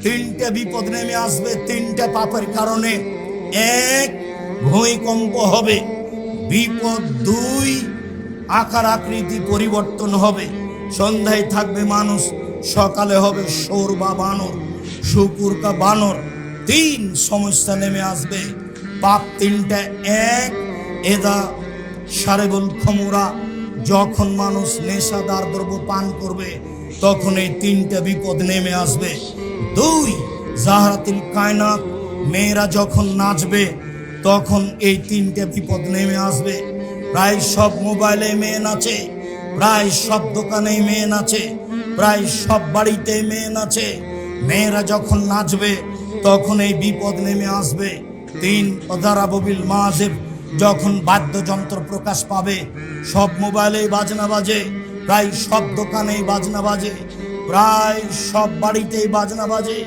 তিনটে বিপদ নেমে আসবে তিনটে পাপের কারণে। এক, ভূমিকম্প হবে। বিপদ দুই, আকার আকৃতি পরিবর্তন হবে। সন্ধ্যায় থাকবে মানুষ, সকালে হবে শোর বা বানর, শুকুর কা বানর। তিন সমস্যা নেমে আসবে। পাপ তিনটা। এক, এদা সারেবুল খমুরা, যখন মানুষ নেশাদার দ্রব্য পান করবে তখন এই তিনটা বিপদ নেমে আসবে। দুই, জাহরাতিল কায়নাত, মেয়েরা যখন নাচবে তখন এই তিনটে বিপদ নেমে আসবে। প্রায় সব মোবাইলে মেয়ে নাচে, প্রায় সব দোকানে মেয়ে নাচে, প্রায় সব বাড়িতে মেয়ে নাচে। মেয়েরা যখন নাচবে তখন এই বিপদ নেমে আসবে। তিন, অদারাবিল মাজেব, যখন বাদ্যযন্ত্র প্রকাশ পাবে, সব মোবাইলে বাজনা বাজে, প্রায় সব দোকানেই বাজনা বাজে, প্রায় সব বাড়িতেই বাজনা বাজে,